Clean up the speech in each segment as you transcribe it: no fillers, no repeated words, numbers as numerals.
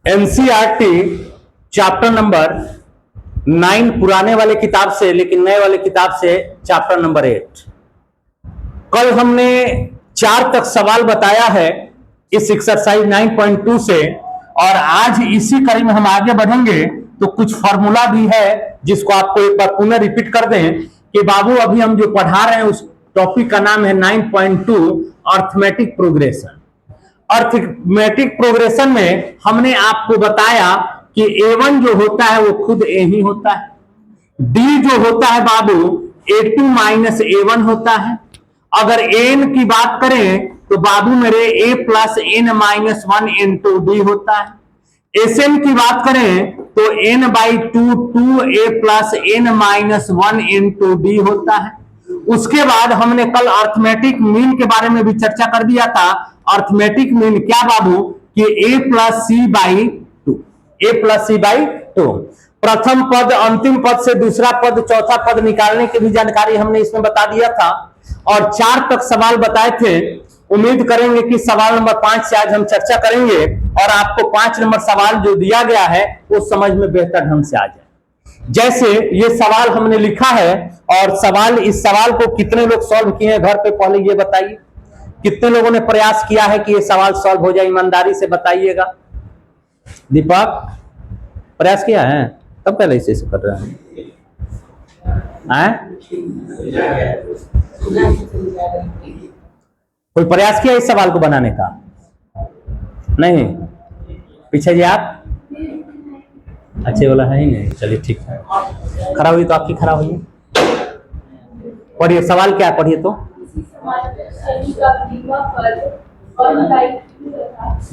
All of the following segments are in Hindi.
एनसीईआरटी चैप्टर नंबर 9 पुराने वाले किताब से, लेकिन नए वाले किताब से चैप्टर नंबर 8। कल हमने 4 तक सवाल बताया है इस एक्सरसाइज 9.2 से, और आज इसी कड़ी में हम आगे बढ़ेंगे। तो कुछ फॉर्मूला भी है जिसको आपको एक बार पुनः रिपीट कर दें कि बाबू अभी हम जो पढ़ा रहे हैं उस टॉपिक का नाम है 9.2 अर्थमेटिक प्रोग्रेशन। अर्थमेटिक प्रोग्रेशन में हमने आपको बताया कि A1 जो होता है वो खुद A ही होता है, D जो होता है बाबू A2 माइनस A1 होता है। अगर N की बात करें तो बाबू मेरे A plus N minus 1 into D होता है। Sn की बात करें तो N/2 2A plus N minus 1 into D होता है। उसके बाद हमने कल अर्थमेटिक मीन के बारे में भी चर्चा कर दिया था। अर्थमेटिक मीन क्या बाबू कि A प्लस C बाई 2। प्रथम पद, अंतिम पद से दूसरा पद, चौथा पद निकालने की भी जानकारी हमने इसमें बता दिया था, और 4 तक सवाल बताए थे। उम्मीद करेंगे कि सवाल नंबर 5 से आज हम चर्चा करेंगे और आपको 5 नंबर सवाल जो दिया गया है वो समझ में बेहतर ढंग से आ जाए। जैसे ये सवाल हमने लिखा है, और इस सवाल को कितने लोग सॉल्व किए हैं घर पे, पहले ये बताइए। कितने लोगों ने प्रयास किया है कि ये सवाल सॉल्व हो जाए, ईमानदारी से बताइएगा। दीपक, प्रयास किया है? तब पहले इसे कर रहे हैं। कोई प्रयास किया इस सवाल को बनाने का? नहीं। पीछे जी आप अच्छे वाला है ही नहीं। चलिए ठीक है, खराब हुई तो आपकी खराब हुई। पढ़िए सवाल क्या है, पढ़िए तो।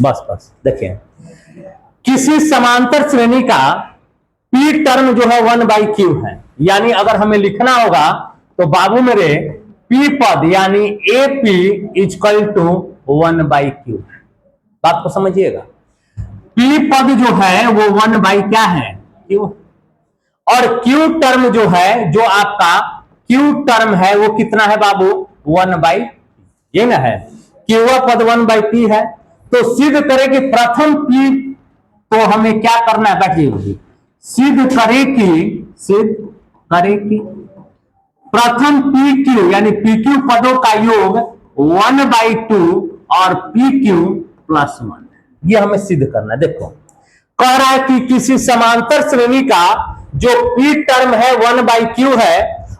बस देखिए, किसी समांतर श्रेणी का P टर्म जो है 1/q है। यानी अगर हमें लिखना होगा तो बाबू मेरे P पद यानी AP इक्वल टू 1/q। बात को समझिएगा, P पद जो है वो 1/ क्या है, Q। और Q टर्म जो है, जो आपका Q टर्म है वो कितना है बाबू, 1/, ये ना है। Q पद 1/P है। तो सिद्ध करें कि प्रथम P, तो हमें क्या करना है, बैठिए, सिद्ध करे कि प्रथम PQ यानी PQ पदों का योग 1/2 और PQ प्लस 1, ये हमें सिद्ध करना है। देखो कह रहा है कि किसी समांतर श्रेणी का जो P टर्म है 1/Q है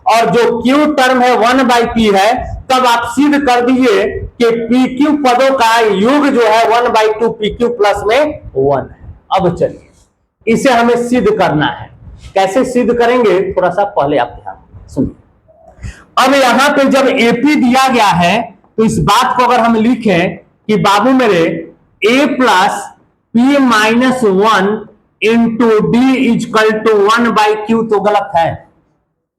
और जो Q टर्म है 1/P है, तब आप सिद्ध कर दीजिए कि PQ पदों का योग जो है 1/2 PQ प्लस में 1 है। अब चलिए इसे हमें सिद्ध करना है। कैसे सिद्ध करेंगे, थोड़ा सा पहले आप ध्यान सुनिए। अब यहां पे जब AP दिया गया है तो इस बात को अगर हम लिखें कि बाबू मेरे A plus P minus 1 into D equal to 1/Q, तो गलत है।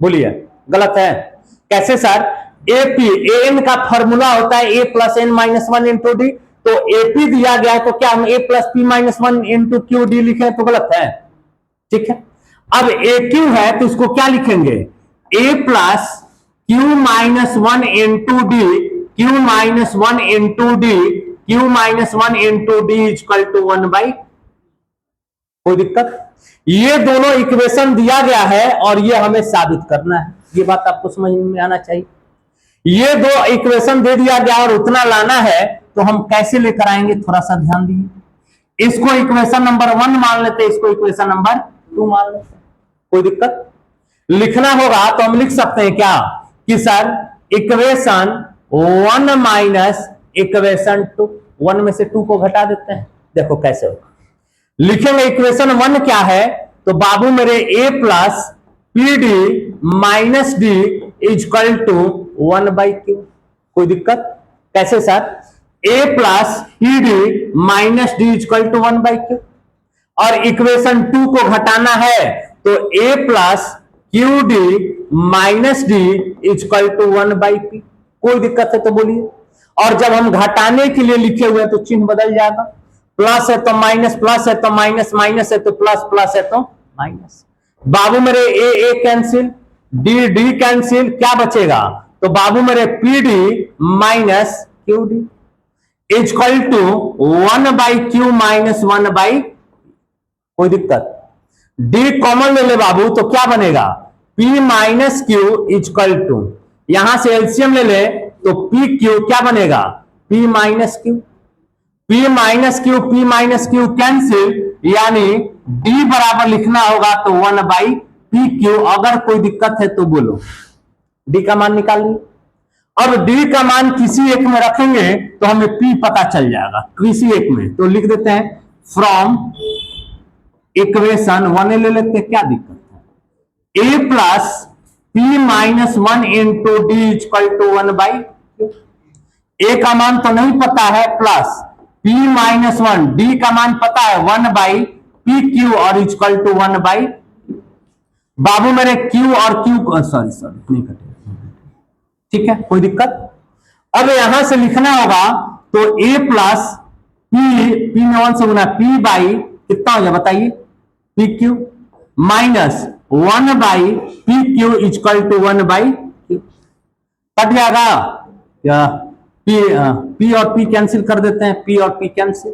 बोलिए गलत है। कैसे सर? AP AN का फॉर्मूला होता है A plus N minus 1 into D। तो AP दिया गया है तो क्या हम A plus P minus 1 into QD लिखें तो गलत है। ठीक है। अब AQ है तो इसको क्या लिखेंगे, A plus Q minus 1 into D, Q minus 1 into D, Q minus 1 into D equal to 1/, कोई दिक्कत? ये दोनों इक्वेशन दिया गया है और ये हमें साबित करना है। ये बात आपको समझ में आना चाहिए। ये दो इक्वेशन दे दिया गया और उतना लाना है, तो हम कैसे लेकर आएंगे, थोड़ा सा ध्यान दीजिए। इसको इक्वेशन नंबर 1 मान लेते, इसको इक्वेशन नंबर 2 मान लेते, कोई दिक्कत? लिखना होगा तो हम लिख सकते हैं क्या कि सर इक्वेशन 1 माइनस इक्वेशन 2, 1 में से 2 को घटा देते हैं। देखो कैसे होगा, लिखेंगे इक्वेशन 1 क्या है, तो बाबू मेरे A plus PD minus D equal to 1/Q, कोई दिक्कत? कैसे sir? A plus PD minus D equal to 1/Q, और इक्वेशन 2 को घटाना है तो A plus QD minus D equal to 1/P, कोई दिक्कत है तो बोलिए। और जब हम घटाने के लिए लिखे हुए तो चिन्ह बदल जाएगा, प्लस है तो माइनस, प्लस है तो माइनस, माइनस है तो प्लस, प्लस है तो माइनस। बाबू मेरे A कैंसिल, D कैंसिल, क्या बचेगा, तो बाबू मेरे PD minus QD equal to 1/Q minus 1/, कोई दिक्कत? डी कॉमन ले ले बाबू तो क्या बनेगा? P minus Q equal to, यहां से एलसीएम ले ले तो पी क्यू क्या बनेगा? P minus Q, P minus Q cancel, यानी D बराबर लिखना होगा तो 1/PQ। अगर कोई दिक्कत है तो बोलो। D का मान निकाल ली। अब D का मान किसी एक में रखेंगे तो हमें P पता चल जाएगा, किसी एक में तो लिख देते हैं फ्रॉम इक्वेशन 1 ले लेते हैं, क्या दिक्कत है? A plus P minus 1 into D equal to 1/Q। A का मान तो नहीं पता है, प्लस P माइनस 1, D का मान पता है 1/PQ और इक्वल टू 1/, बाबू मेरे Q और Q सॉरी नहीं कटे, ठीक है कोई दिक्कत? अब यहां से लिखना होगा तो A प्लस P में 1 से गुना P बाई कितना हो जाए बताइए? PQ minus 1/PQ equal to 1/Q। कट जाएगा क्या? P और P कैंसिल कर देते हैं, P और P कैंसिल,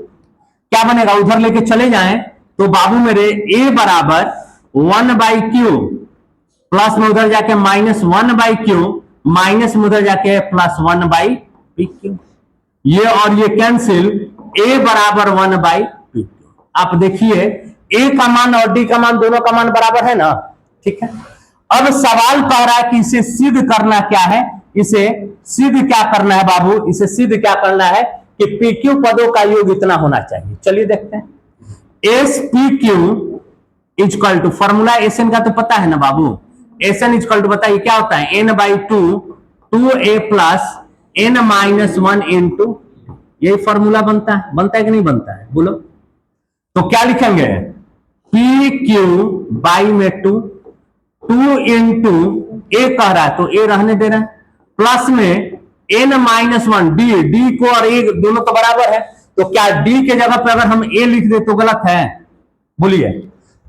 क्या बनेगा? उधर लेके चले जाएं तो बाबू मेरे A बराबर 1/Q, प्लस में उधर जाके माइनस 1/Q, माइनस में उधर जाके प्लस 1/PQ, ये और ये कैंसिल, A बराबर 1/PQ। आप देखिए A का मान और D का मान दोनों का मान बराबर है ना, ठीक है। अब सवाल कह रहा है कि इसे सिद्ध करना क्या है, इसे सिद्ध क्या करना है बाबू? इसे सिद्ध क्या करना है कि PQ पदों का योग इतना होना चाहिए। चलिए देखते हैं। SPQ equal to, formula SN का तो पता है ना बाबू, SN इक्वल टू बताइए क्या होता है? N/2 2A plus N minus 1 into, यही फॉर्मूला बनता है कि नहीं बनता है बोलो? तो क्या लिखेंगे? PQ बाई में 2 इंटू A कह रहा है तो A रहने दे रहा है, प्लस में N माइनस 1, D को और A दोनों तो बराबर है, तो क्या D के जगह पे अगर हम A लिख दे तो गलत है? बोलिए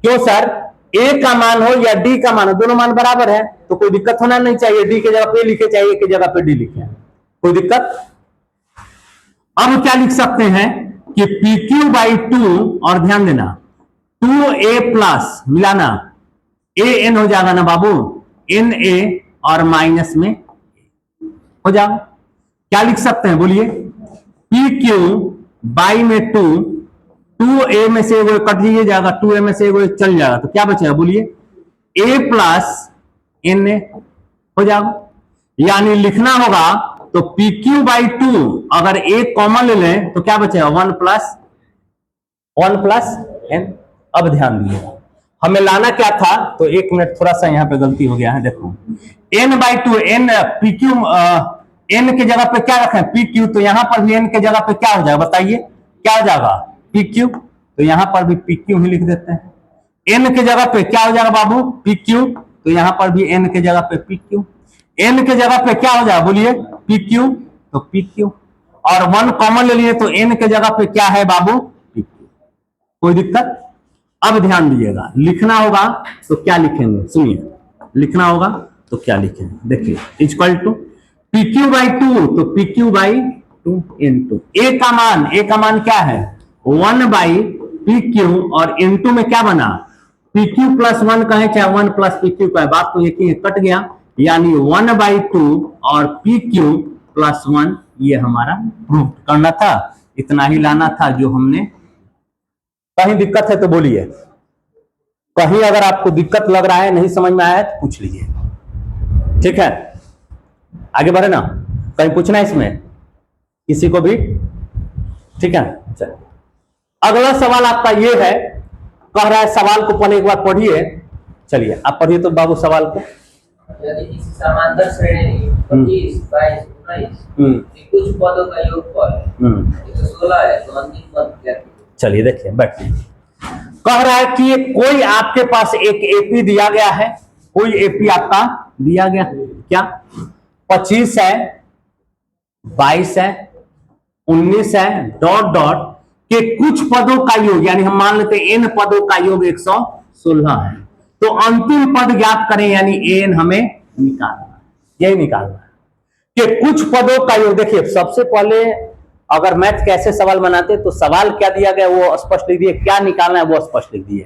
क्यों सर? A का मान हो या D का मान हो, दोनों मान बराबर है तो कोई दिक्कत होना नहीं चाहिए। D के जगह पे A लिखे, चाहिए की जगह पे D लिखे, कोई दिक्कत? अब क्या लिख सकते हैं कि PQ बाई 2, और ध्यान देना 2A प्लस मिलाना AN हो जाएगा ना बाबू, NA और माइनस में हो जाएगा। क्या लिख सकते हैं बोलिए? PQ बाई में 2A में से वो कट जाएगा, 2A में से वो चल जाएगा तो क्या बचेगा बोलिए? A प्लस NA हो जाएगा। यानी लिखना होगा तो PQ बाई 2, अगर A कॉमन ले लें तो क्या बचेगा? 1 प्लस N। अब ध्यान दीजिएगा, हमें लाना क्या था, तो एक मिनट थोड़ा सा यहाँ पे गलती हो गया है, देखो N/2, N PQ, N के जगह पे क्या रखें? PQ, तो यहां पर भी N के जगह पे क्या हो जाएगा बताइए? क्या हो जाएगा? PQ, तो यहां पर भी PQ ही लिख देते हैं। N के जगह पे क्या हो जाएगा बाबू? PQ, तो यहां पर भी N के जगह पे PQ, N के जगह पे क्या हो जाएगा बोलिए? PQ, तो PQ, और 1 कॉमन ले लिए तो N के जगह पे क्या है बाबू? PQ, कोई दिक्कत? अब ध्यान दीजिएगा, लिखना होगा तो क्या लिखेंगे? सुनिए, लिखना होगा तो क्या लिखेंगे, देखिए इक्वल टू PQ बाई 2, तो PQ बाई 2 इंटू A का मान क्या है? 1/PQ, और इंटू में क्या बना? PQ प्लस 1 कहे चाहे 1 प्लस PQ कहे, बात तो एक ही कट गया, यानी 1/2 और PQ प्लस 1, ये हमारा प्रूफ करना था, इतना ही लाना था जो हमने। कहीं दिक्कत है तो बोलिए, कहीं अगर आपको दिक्कत लग रहा है, नहीं समझ में आया तो पूछ लीजिए, ठीक है? आगे बढ़े ना, कहीं पूछना है इसमें किसी को भी? ठीक है, चलिए अगला सवाल आपका ये है, कह रहा है सवाल को पहले एक बार पढ़िए। चलिए आप पढ़िए तो बाबू सवाल को। यदि इस समांतर श्रेणी 25, 22, 19 कुछ पदों का योगफल 116 है तो अंतिम पद क्या? चलिए देखिए बैठिए। कह रहा है कि कोई आपके पास एक एपी दिया गया है, कोई एपी आपका दिया गया क्या? 25 है, 22 है, 19 है, डॉट डॉट के कुछ पदों का योग, यानी हम मान लेते हैं n पदों का योग 116 है, तो अंतिम पद ज्ञात करें, यानी an हमें निकालना है, यही निकालना है कि कुछ पदों का योग। देखिए सबसे पहले अगर मैथ कैसे सवाल बनाते तो सवाल क्या दिया गया वो स्पष्ट लिख दिए, क्या निकालना है वो स्पष्ट लिख दिए।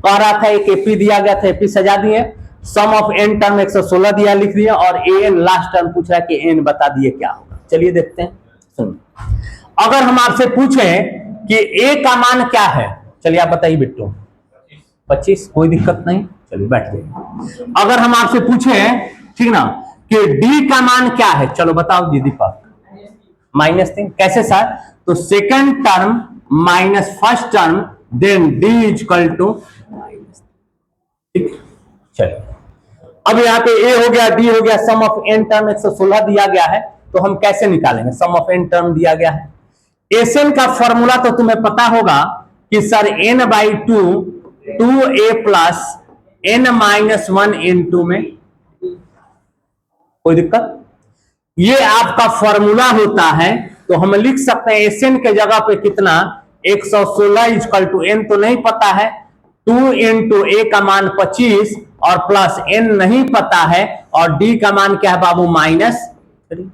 कह रहा था एक एपी दिया गया था, एपी सजा दिए, सम ऑफ एन टर्म 116 दिया लिख दिया, और एन लास्ट टर्म पूछ रहा है कि एन बता दिए क्या होगा। चलिए देखते हैं, सुनिए। अगर हम आपसे पूछें कि ए का मान क्या है, चलिए आप बताइए बिट्टू। 25, कोई दिक्कत नहीं, चलिए बैठ जाइए। अगर हम आपसे पूछें, ठीक ना, कि डी का मान क्या है, चलो बताओ जी दीपक। -3। कैसे सर? तो second term minus first term, then D is equal to -। ठीक, चलिए अब यहाँ पे ए हो गया, डी हो गया, सम ऑफ एन टर्म 116 दिया गया है, तो हम कैसे निकालेंगे? सम ऑफ एन टर्म दिया गया है, एसएन का फॉर्मूला तो तुम्हें पता होगा कि sir n/2 2a plus n-1 इन 2 में, कोई दिक्कत? ये आपका फॉर्मूला होता है, तो हम लिख सकते हैं एसएन के जगह पे कितना, 116 इक्वल टू एन तो नहीं पता है, 2 इंटू ए का मान 25 और प्लस एन नहीं पता है, और डी का मान क्या है बाबू, -3।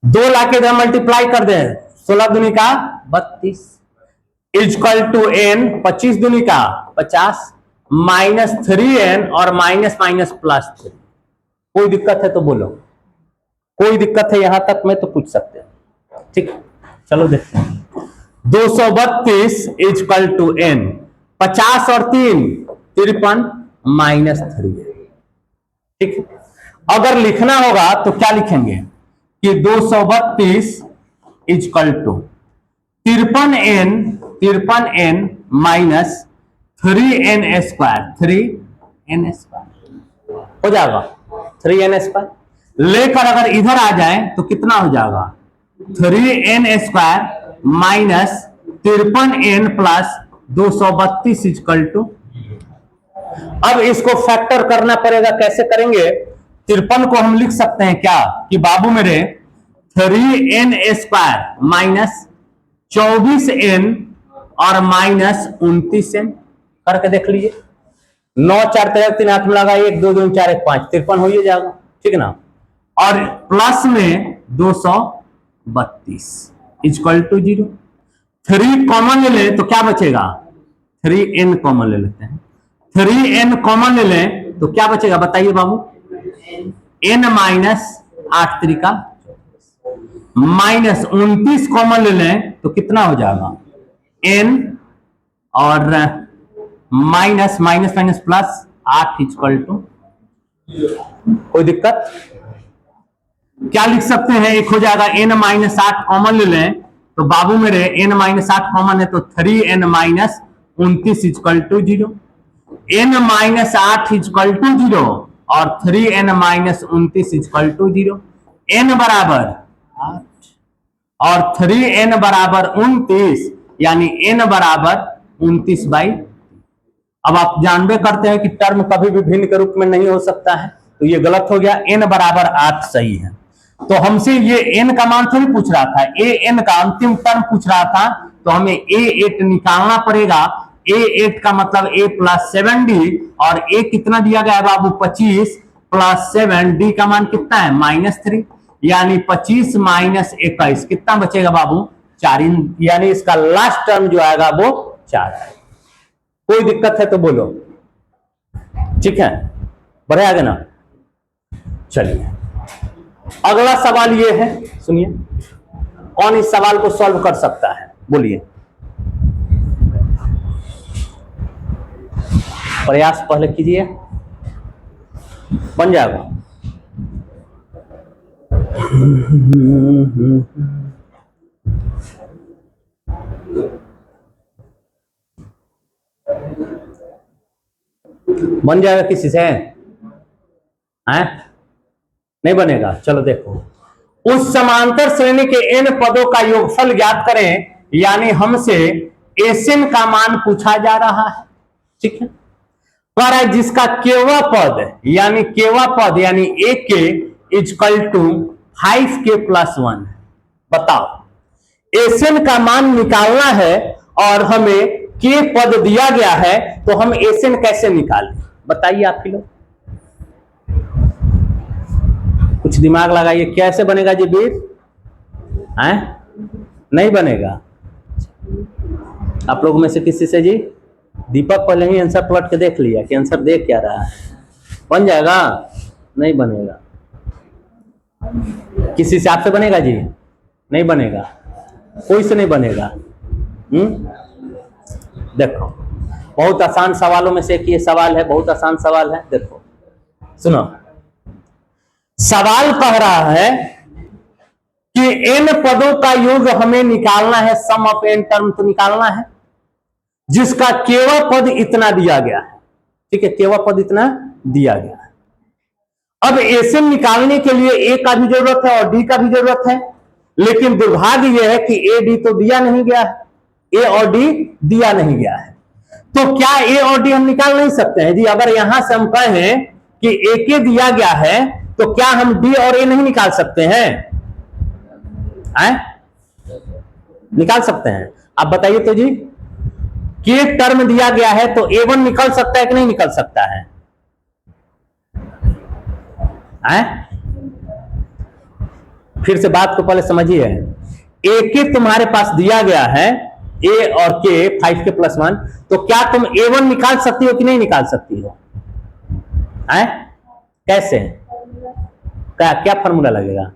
2 लाके इधर मल्टीप्लाई कर दे, 16 दूनी का 32 इक्वल टू एन, 25 दूनी का 50 -3n और माइनस माइनस +3। कोई दिक्कत है तो बोलो, कोई दिक्कत है यहां तक में तो पूछ सकते हैं। ठीक, चलो देखते हैं। 232 इक्वल टू n, 50 और 3 53 -3। ठीक, अगर लिखना होगा तो क्या लिखेंगे कि 232 equal to 53n minus 3n² 3n² हो जाएगा, 3n²। लेकर अगर इधर आ जाए तो कितना हो जाएगा, 3n² minus 53n plus 232 equal to. अब इसको फैक्टर करना पड़ेगा, कैसे करेंगे? 53 को हम लिख सकते हैं क्या कि बाबू मेरे 3n² माइनस 24n और माइनस 29n करके देख लीजिए। 9 4 3 3 8 में लगा 1 2 2 4 1 5 53 हो ही जाएगा, ठीक ना। और प्लस में 232 इक्वल टू 0। 3 कॉमन ले लें तो क्या बचेगा, 3n कॉमन ले लेते हैं। 3n कॉमन ले लें तो क्या बचेगा बताइए बाबू, n माइनस 8 3 माइनस 29 कॉमन ले लें तो कितना हो जाएगा, n और minus minus minus plus 8 equal to. कोई दिक्कत? क्या लिख सकते हैं, एक हो जाएगा n माइनस 8 कॉमन ले लें तो बाबू मेरे n माइनस 8 कॉमन है तो 3n minus 29 equal to 0। n minus 8 equal to 0 और 3n minus 29 equal to 0। n बराबर 8 और 3n बराबर 29, यानी n बराबर 29/। अब आप जानबे करते हैं कि टर्म कभी भी भिन्न के रूप में नहीं हो सकता है, तो ये गलत हो गया, n बराबर 8 सही है। तो हमसे ये n का मान थोड़ी पूछ रहा था, an का अंतिम टर्म पूछ रहा था, तो हमें a8 निकालना पड़ेगा। a8 का मतलब a प्लस 7d, और a कितना दिया गया है बाबू, 25 प्लस 7, d का मान कितना है, -3, यानी 25 माइनस 21 कितना बचेगा बाबू, 4, यानी इसका लास्ट टर्म जो आएगा वो 4 है। कोई दिक्कत है तो बोलो, ठीक है, बढ़े आगे ना। चलिए अगला सवाल ये है, सुनिए, कौन इस सवाल को सॉल्व कर सकता है, बोलिए। प्रयास पहले कीजिए, बन जाएगा। बन जाएगा किसी से, हैं? नहीं बनेगा। चलो देखो, उस समांतर श्रेणी के n पदों का योगफल ज्ञात करें, यानी हमसे एसएन का मान पूछा जा रहा है, ठीक है। कह रहा है जिसका केवा पद यानी a के इक्वल टू 5k + 1। बताओ एसएन का मान निकालना है और हमें k पद दिया गया है, तो हम एसएन कैसे निकालें, बताइए आप ही लोग, कुछ दिमाग लगाइए, कैसे बनेगा जी बीर, हैं? नहीं बनेगा। आप लोग में से किसी से जी, दीपक पहले ही आंसर पलट के देख लिया कि आंसर देख क्या रहा है, बन जाएगा? नहीं बनेगा। किसी से आपसे बनेगा जी? नहीं बनेगा, कोई से नहीं बनेगा। देखो बहुत आसान सवालों में से एक ये सवाल है, बहुत आसान सवाल है। देखो सुनो, सवाल कह रहा है कि n पदों का योग हमें निकालना है, सम ऑफ n टर्म तो निकालना है, जिसका केवल पद इतना दिया गया है। ठीक है, केवल पद इतना दिया गया है। अब एसएम निकालने के लिए ए का भी जरूरत है और डी का भी जरूरत है, लेकिन दुर्भाग्य यह है कि ए डी तो दिया नहीं गया है, ए और डी दिया नहीं गया है। तो क्या ए और डी हम निकाल नहीं सकते हैं जी? अगर यहां से हम कहें कि ए के दिया गया है तो क्या हम डी और ए नहीं निकाल सकते हैं? निकाल सकते हैं। आप बताइए तो जी, के टर्म दिया गया है तो ए वन निकल सकता है कि नहीं निकल सकता है? फिर से बात को पहले समझिए। ए के तुम्हारे पास दिया गया है, ए और के 5 के प्लस 1, तो क्या तुम ए वन निकाल सकती हो कि नहीं निकाल सकती हो? कैसे? क्या फॉर्मूला लगेगा?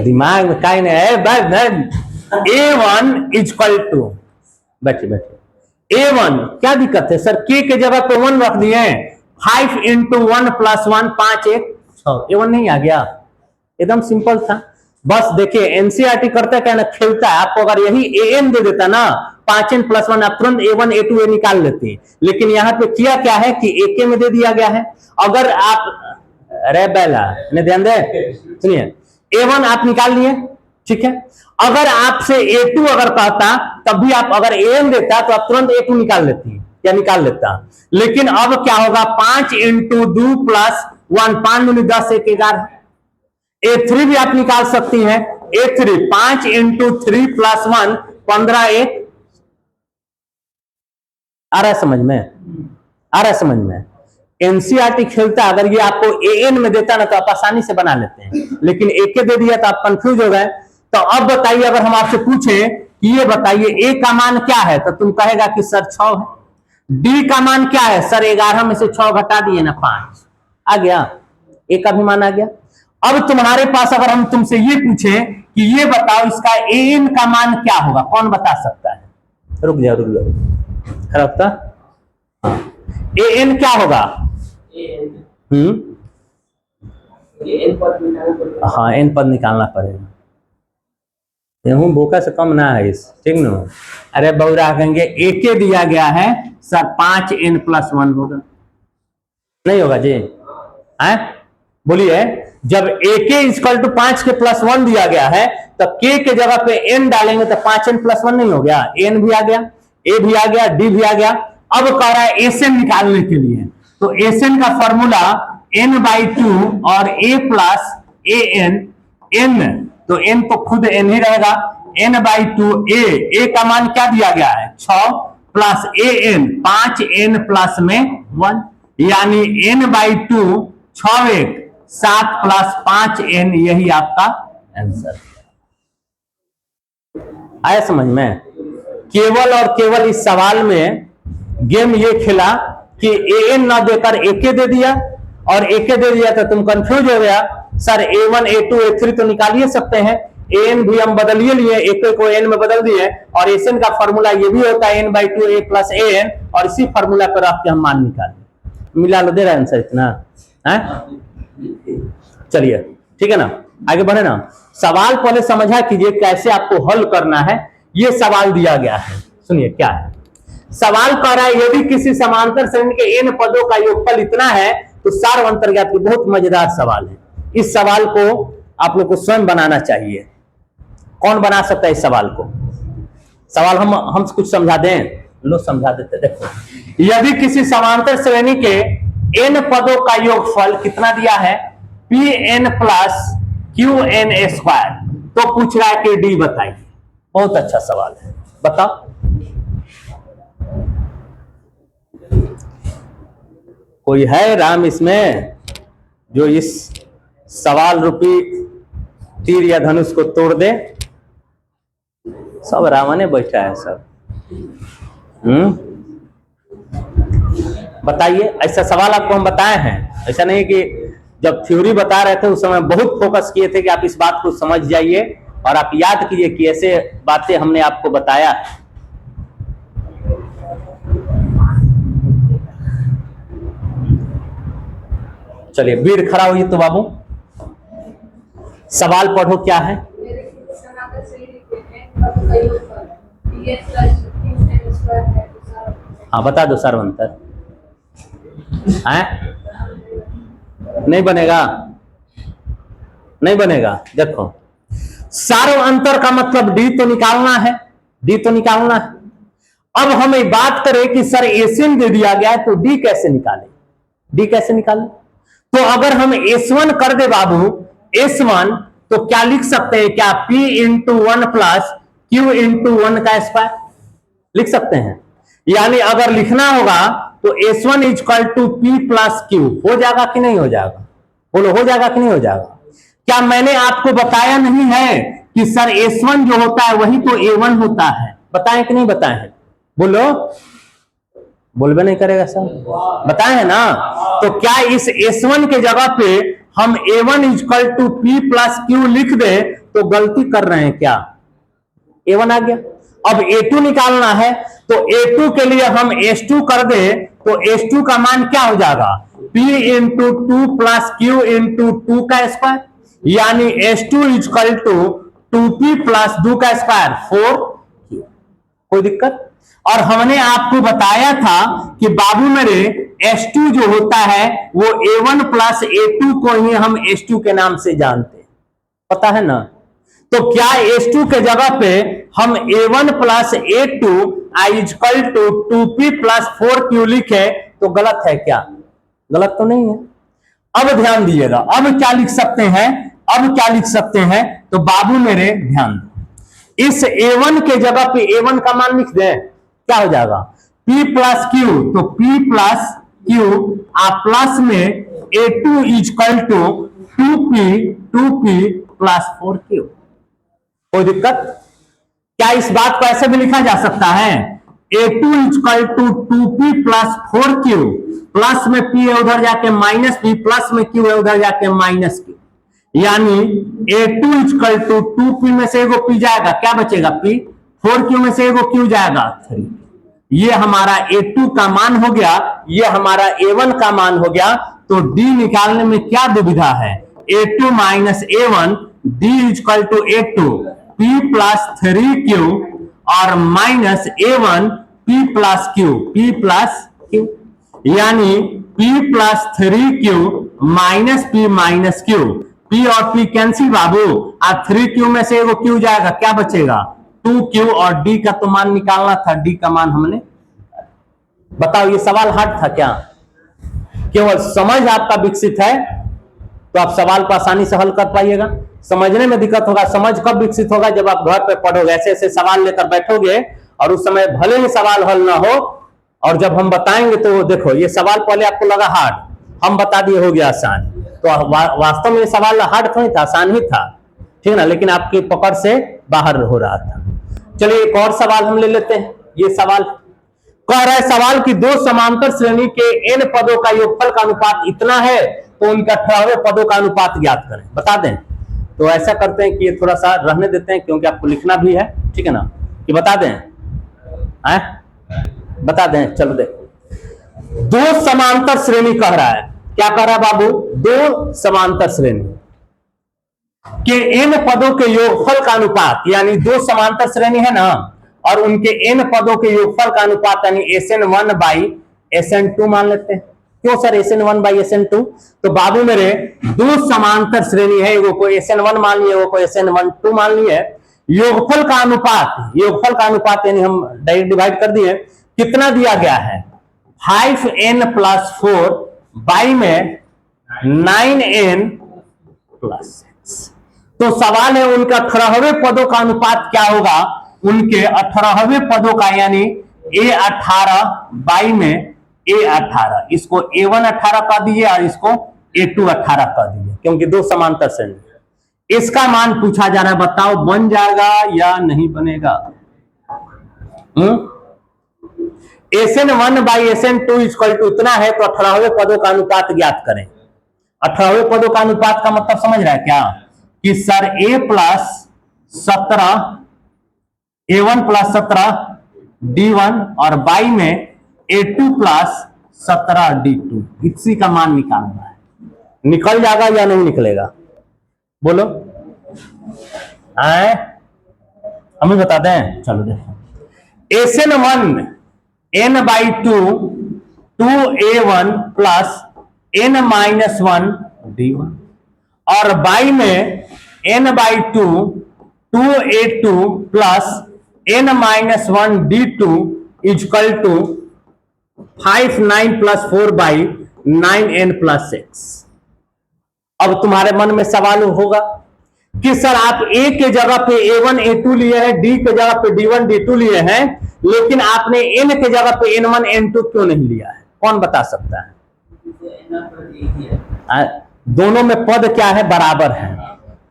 दिमाग में का नहीं है। A1 इक्वल टू, बैठिए A1, क्या दिक्कत है सर? के जगह पे 1 रख दिए, 5 इंटू 1 प्लस 1, 5 1 6। A1 नहीं आ गया? एकदम सिंपल था। बस देखिए एनसीईआरटी करता क्या ना, खेलता है। आपको अगर यही an दे देता ना, 5n प्लस 1, आप तुरंत A1 A2 A निकाल लेते हैं। लेकिन यहाँ पे किया क्या है कि AK में दे दिया गया है। अगर आप, अरे बेला ने ध्यान दे, सुनिए, A1 आप निकाल लिए, ठीक है। अगर आपसे A2 अगर कहता, तब भी आप अगर AN देता तो आप तुरंत A2 निकाल लेती या निकाल लेता। लेकिन अब क्या होगा, 5 इंटू 2 प्लस 1, 5 दूनी 10, 1 11। A3 भी आप निकाल सकती हैं। A3 5 into 3 plus 1, 15 1। आ रहा है समझ में? आ रहा है समझ में? एनसीईआरटी खेलता, अगर ये आपको AN में देता ना तो आप आसानी से बना लेते हैं, लेकिन AK दे दिया तो आप कंफ्यूज हो गए। तो अब बताइए, अगर हम आपसे पूछें कि ये बताइए A का मान क्या है, तो तुम कहेगा कि सर 6 है। D का मान क्या है? सर 11 में से 6 घटा दिए ना, 5 आ गया। A का भी मान आ गया। अब तुम्हारे पास अगर हम तुमसे ये पूछें कि ये बताओ इसका AN का मान क्या होगा, कौन बता सकता है? रुक जाओ खराब था। AN क्या होगा? हाँ, n पद निकालना पड़ेगा। गेहूं बोका से कम ना है इस, ठीक ना? अरे बौरा कहेंगे AK दिया गया है सर 5n प्लस 1 होगा, नहीं होगा जी? बोलिए, जब AK इक्वल टू 5 के प्लस 1 दिया गया है तो K के जगह पे n डालेंगे तो 5n प्लस 1 नहीं हो गया? n भी आ गया, A भी आ गया, D भी आ गया। अब कह रहा है SN निकालने के लिए, तो SN का फॉर्मूला n/2 और A प्लस AN, n तो n तो खुद n ही रहेगा, n/2 A का मान क्या दिया गया है? 6 प्लस AN 5n प्लस में 1, यानी n/2 6 1 7 प्लस 5n, यही आपका आंसर। आया समझ में? केवल और केवल इस सवाल में गेम ये खेला कि AN ना देकर AK दे दिया, और AK दे दिया तो तुम कंफ्यूज हो गया। सर A1 A2 A3 तो निकाल ही सकते हैं, AN भी हम बदल ही लिए, AK को N में बदल दिए, और SN का फॉर्मूला ये भी होता है n/2 A प्लस AN, और इसी फॉर्मूला पर रख के हम मान निकालें। मिला लो, दे रहा है आंसर इतना है? चलिए ठीक है ना, आगे बढ़े ना। सवाल पहले समझा कीजिए कैसे आपको हल करना है। ये सवाल दिया गया है, सुनिए क्या है सवाल। कह रहा है यदि किसी समांतर श्रेणी के n पदों का योगफल इतना है तो सार अंतर्ज्ञात। बहुत मजेदार सवाल है। इस सवाल को आप लोग को स्वयं बनाना चाहिए। कौन बना सकता है इस सवाल को? सवाल हम कुछ समझा दें, लो समझा देते। देखो, यदि किसी समांतर श्रेणी के n पदों का योगफल कितना दिया है? Pn प्लस Qn स्क्वायर, तो पूछ रहा है कि D बताइए। बहुत अच्छा सवाल है, बताओ कोई है राम इसमें जो इस सवाल रूपी तीर या धनुष को तोड़ दे? सब रावण बैठा है सब। बताइए, ऐसा सवाल आपको हम बताए हैं? ऐसा नहीं कि जब थ्योरी बता रहे थे उस समय बहुत फोकस किए थे कि आप इस बात को समझ जाइए और आप याद कीजिए कि ऐसे बातें हमने आपको बताया। चलिए वीर खड़ा हुई तो बाबू सवाल पढ़ो क्या है। हाँ बता दो सर्वंतर। नहीं बनेगा, नहीं बनेगा। देखो सार्व अंतर का मतलब डी तो निकालना है, डी तो निकालना है। अब हमें बात करें कि सर एसएन दे दिया गया है तो डी कैसे निकाले, डी कैसे निकाले? तो अगर हम S1 कर दे बाबू S1 तो क्या लिख सकते हैं? क्या P into 1 plus Q into 1 का स्क्वायर लिख सकते हैं। यानी अगर लिखना होगा तो S1 equal to P plus Q हो जाएगा कि नहीं हो जाएगा? बोलो हो जाएगा कि नहीं हो जाएगा? क्या मैंने आपको बताया नहीं है कि सर S1 जो होता है वही तो A1 होता है? बताएं कि नहीं बताएं? बोलो, बोलबे नहीं करेगा सर, बताए हैं ना। तो क्या इस S1 के जगह पे हम A1 equal to P plus Q लिख दे तो गलती कर रहे हैं क्या? A1 आ गया। अब A2 निकालना है तो A2 के लिए हम S2 कर दे तो S2 का मान क्या हो जाएगा? P into 2 plus Q into 2 का स्क्वायर, यानी S2 equal to 2P plus 2 का स्क्वायर 4Q। कोई दिक्कत? और हमने आपको बताया था कि बाबू मेरे S2 जो होता है वो A1 प्लस A2 को ही हम S2 के नाम से जानते हैं, पता है ना। तो क्या S2 के जगह पे हम A1 plus A2 equal to 2P plus 4Q लिखे तो गलत है क्या? गलत तो नहीं है। अब ध्यान दीजिएगा, अब क्या लिख सकते हैं? अब क्या लिख सकते हैं? तो बाबू मेरे ध्यान दो, इस A1 के जगह पे A1 का मान लिख दें, क्या हो जाएगा? P प्लस Q, तो P प्लस Q प्लस में A2 equal to 2P plus 4Q। कोई दिक्कत? क्या इस बात को ऐसे भी लिखा जा सकता है? A2 equal to 2P plus 4Q, plus में P है उधर जाके माइनस P, प्लस में Q है उधर जाके माइनस Q, यानी A2 इक्वल टू 2P में से एगो P जाएगा, क्या बचेगा? P। 4Q में से एगो Q जाएगा 3। ये हमारा A2 का मान हो गया, ये हमारा A1 का मान हो गया। तो D निकालने में क्या दुविधा है? A2 minus A1, D equal to A2 P plus 3Q और minus A1 P plus Q, P plus Q, यानी P plus 3Q minus Q। P और P कैंसिल बाबू, और 3Q में से एगो Q जाएगा, क्या बचेगा? 2Q। और D का तो मान निकालना था, D का मान हमने, बताओ ये सवाल हार्ड था क्या? केवल समझ आपका विकसित है तो आप सवाल को आसानी से हल कर पाइएगा। समझने में दिक्कत होगा। समझ कब विकसित होगा? जब आप घर पे पढ़ोगे, ऐसे ऐसे सवाल लेकर बैठोगे और उस समय भले ही सवाल हल ना हो, और जब हम बताएंगे तो देखो ये सवाल पहले आपको लगा हार्ड, हम बता दिए हो गया आसान। तो वास्तव में ये सवाल हार्ड तो नहीं था, आसान ही था, ठीक है ना, लेकिन आपकी पकड़ से बाहर हो रहा था। चलिए एक और सवाल हम ले लेते हैं। ये सवाल कह रहा है, सवाल की दो समांतर श्रेणी के n पदों का योगफल का अनुपात इतना है तो उनका 18वें पदों का अनुपात ज्ञात करें, बता दें। तो ऐसा करते हैं कि ये थोड़ा सा रहने देते हैं क्योंकि आपको लिखना भी है, ठीक है ना, कि बता दें, बता दें। चलो देखो, दो समांतर श्रेणी कह रहा है, क्या कह रहा है बाबू? दो समांतर श्रेणी के n पदों के योगफल का अनुपात, यानी दो समांतर श्रेणी है ना, और उनके n पदों के योगफल का अनुपात यानी SN1 बाई SN2 मान लेते हैं। क्यों सर SN1 बाई SN2? तो बाबू मेरे दो समांतर श्रेणी है, एगो को SN1 मान लिए, एगो को SN2 मान लिए। योगफल का अनुपात, योगफल का अनुपात यानी हम डायरेक्ट डिवाइड कर दिए, कितना दिया गया है? 5n प्लस 4 बाई में 9n प्लस 6। तो सवाल है उनका 18वें पदों का अनुपात क्या होगा? उनके 18वें पदों का, यानी A18 बाई में A18, इसको A1 18 कर दीजिए और इसको A2 18 कर दीजिए, क्योंकि दो समांतर श्रेणी है। इसका मान पूछा जा रहा है, बताओ बन जाएगा या नहीं बनेगा? SN1 by SN2 equal to इतना है, तो 18वें पदों का अनुपात ज्ञात करें। 18वें पदों का अनुपात का मतलब समझ रहा है क्या, कि sir A plus 17 A1 plus 17 D1 और बाई में A2 प्लस 17 D2, इसी का मान निकालना है। निकल जाएगा या नहीं निकलेगा? बोलो, आए हमें बता दें। चलो देखो, SN1 N by 2 2A1 plus N minus 1 D1 और बाई में N by 2 2A2 plus N minus 1 D2 equal to 5 9 plus 4 by 9N plus 6। अब तुम्हारे मन में सवाल होगा कि सर आप A के जगह पे A1 A2 लिए हैं, D के जगह पे D1 D2 लिए हैं, लेकिन आपने N के जगह पे N1 N2 क्यों नहीं लिया है? कौन बता सकता है? दोनों में पद क्या है? बराबर है।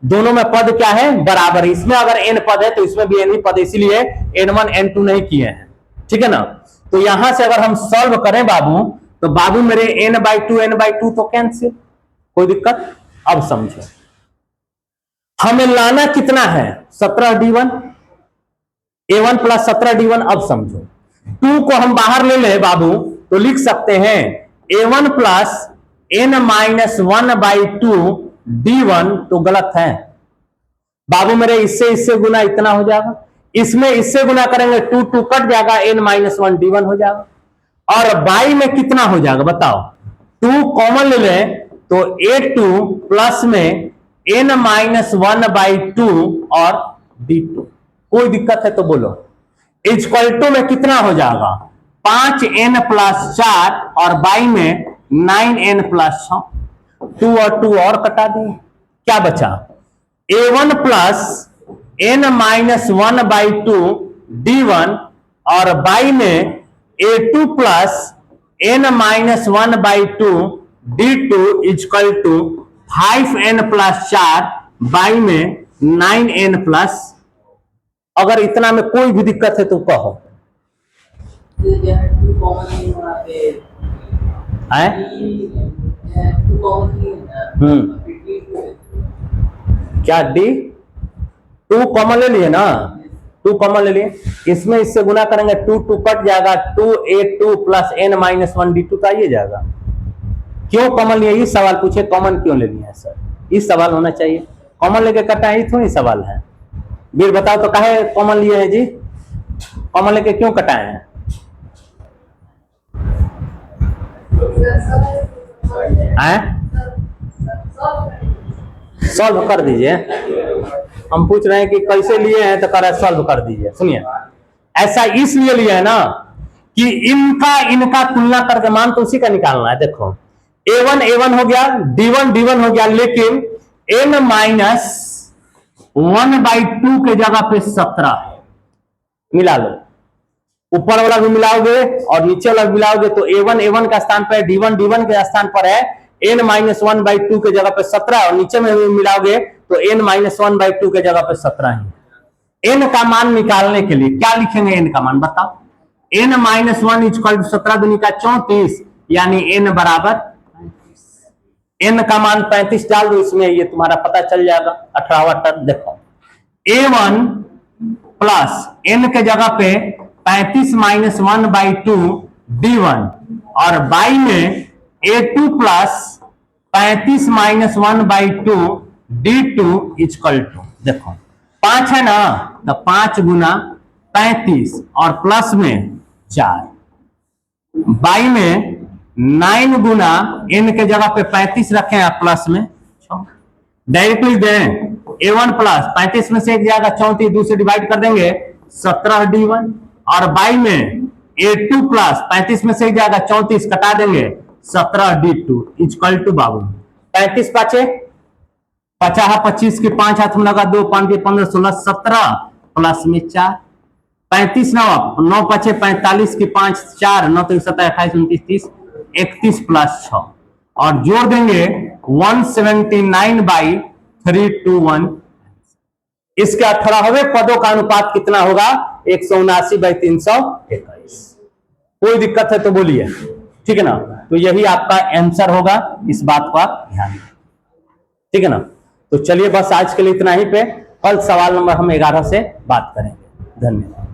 दोनों में पद क्या है? बराबर है। इसमें अगर n पद है तो इसमें भी n ही पद, इसीलिए n1 n2 नहीं किए हैं, ठीक है ना। तो यहां से अगर हम सॉल्व करें बाबू, तो बाबू मेरे n बाई टू तो कैंसिल, कोई दिक्कत? अब समझो, हमें लाना कितना है? 17 D1 A1 प्लस 17 D1। अब समझो, 2 को हम बाहर ले ले बाबू, तो लिख सकते हैं A1 plus N minus 1 by 2 D1, तो गलत है बाबू मेरे। इससे गुना इतना हो जाएगा, इसमें इससे गुना करेंगे 2 2 कट जाएगा, N माइनस 1 D1 हो जाएगा। और बाई में कितना हो जाएगा बताओ? 2 कॉमन ले लें तो A2 प्लस में N माइनस 1 बाई 2 और D2, कोई दिक्कत है तो बोलो। इक्वल टू में कितना हो जाएगा? 5N प्लस 4 और बाई में 9N प्लस 6, 2 और 2 और कटा दिए, क्या बचा? A1 plus N minus 1 by 2 D1 और बाई में A2 plus N minus 1 by 2 D2 equal to 5N plus 4 by में 9N प्लस। अगर इतना में कोई भी दिक्कत है तो कहो। क्या D 2 कॉमन ले लिए ना? 2 कॉमन ले लिए, इसमें इससे गुना करेंगे 2 2 कट जाएगा, 2A2 plus N minus 1 D2 तो आइए जाएगा। क्यों कॉमन लिए? इस सवाल पूछे कॉमन क्यों ले लिया सर? इस सवाल होना चाहिए, कॉमन लेके कटा है, थोड़ी सवाल है। वीर बताओ तो काहे कॉमन लिए है जी? कॉमन लेके क्यों कटाए हैं? सॉल्व कर दीजिए। हम पूछ रहे हैं कि कैसे लिए हैं, तो कह रहा है सॉल्व कर दीजिए। सुनिए, ऐसा इसलिए लिए है ना कि इनका तुलना करके मान तो उसी का निकालना है। देखो A1 A1 हो गया, D1 D1 हो गया, लेकिन N माइनस 1 बाई 2 के जगह पे 17 मिला लो। ऊपर वाला भी मिलाओगे और नीचे वाला भी मिलाओगे तो A1 A1 का स्थान पर, D1 D1 के स्थान पर है N माइनस 1 बाई 2 के जगह पे 17, और नीचे में भी मिलाओगे तो N माइनस 1 बाई 2 के जगह पे 17 ही। N का मान निकालने के लिए क्या लिखेंगे? N का मान बताओ। N माइनस 1 इक्वल टू 17 दूनी का 34, यानी N बराबर N का मान 35 डाल दो इसमें, ये तुम्हारा पता चल जाएगा 18वां टर्म। देखो A1 प्लस N के जगह पे 35 माइनस 1 बाई 2 D1 और बाई में A2 plus 35 minus 1 by 2 D2 equal to, देखो 5 है ना, तो 5 गुना 35 और प्लस में 4 बाई में 9 गुना N के जगह पे 35 रखे हैं प्लस में 6। डायरेक्टली दें A1 प्लस 35 में से एक जाएगा 34, दूसरे डिवाइड कर देंगे 17 D1 और बाई में A2 प्लस 35 में से एक जाएगा 34, कटा देंगे 17 D2 इक्वल टू बाबू 35 पाचे 50 25 के 5 हाथ में लगा 2 5 15 16 17 प्लस में 4 35 9 5 45 की 5 4 9 3 7 28 29 30 31 प्लस 6 और जोड़ देंगे 179 बाई 321। इसके 18वें पदों का अनुपात कितना होगा? 179 बाई 321। कोई दिक्कत है तो बोलिए, ठीक है ना। तो यही आपका आंसर होगा, इस बात को आप ध्यान दें, ठीक है ना। तो चलिए बस आज के लिए इतना ही पे, कल सवाल नंबर हम 11 से बात करेंगे। धन्यवाद।